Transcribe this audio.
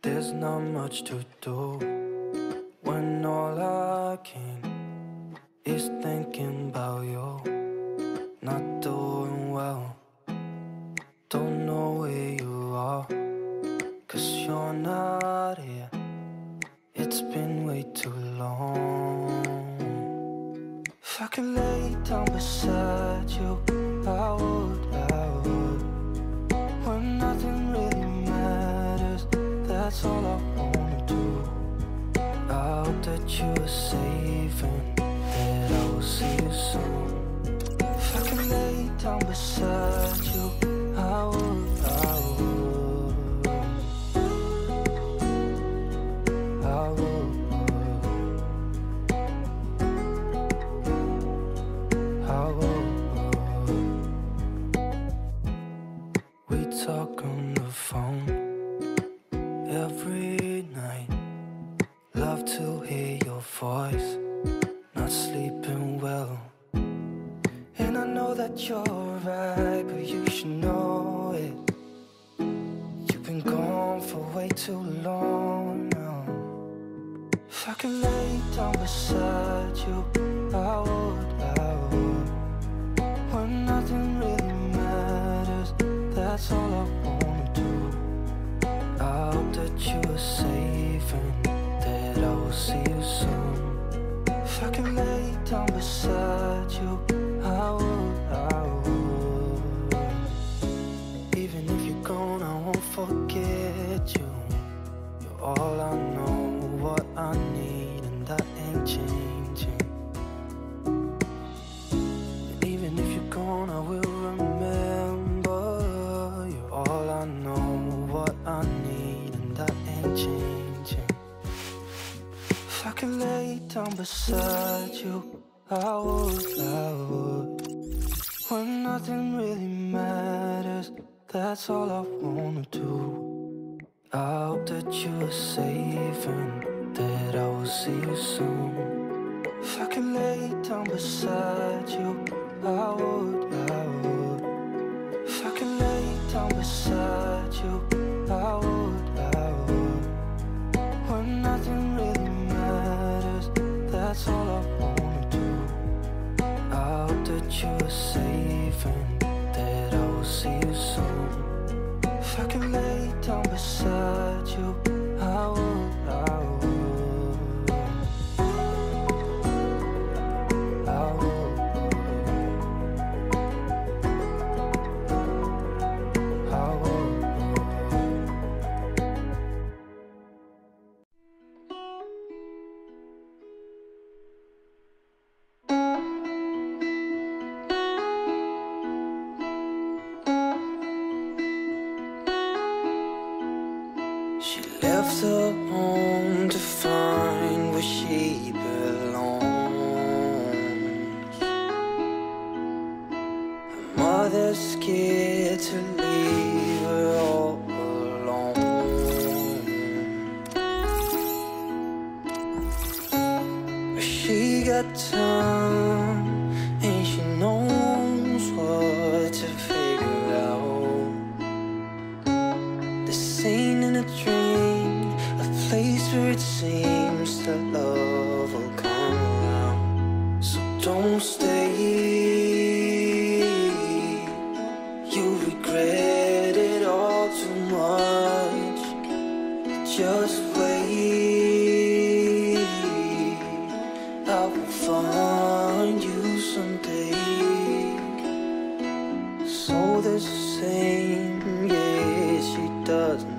There's not much to do when all I can is thinking about you. Not doing well, don't know where you are, 'cause you're not here. It's been way too long. If I could lay down beside you, I would, when nothing really matters. That's all I wanna do. I hope that you are safe and that I will see you soon. If I could lay down beside you, I would, I would, I would, I would. We talk on the phone every night. Love to hear your voice. Not sleeping well, and I know that you're right, but you should know it. You've been gone for way too long now. If I could lay down beside you, I would, I would. When nothing really matters, that's all I wanna do. I hope that you are safe and that I will see you soon. If I could lay down beside you, I would, I would. Even if you're gone, I won't forget you. You're all I know, what I need, and that ain't changing. And even if you're gone, I will remember. You're all I know, what I need, and that ain't changing. If I could lay down beside you, I would, I would. When nothing really matters, that's all I wanna do. I hope that you are safe and that I will see you soon. If I could lay down beside you, I would, I would. If I could lay down beside you, I would, I would. When nothing really matters, that's all I wanna do. I hope that you are safe and that I will see you soon. If I could lay down beside you, I would, I would, I would, I would. She left her home to find where she belongs. Her mother's scared to leave her all alone, but she got time and she knows what to figure out. This ain't in a dream, a place where it seems that love will come around. So don't stay, you'll regret it all too much. Just wait, I will find you someday. So the same, yeah, she doesn't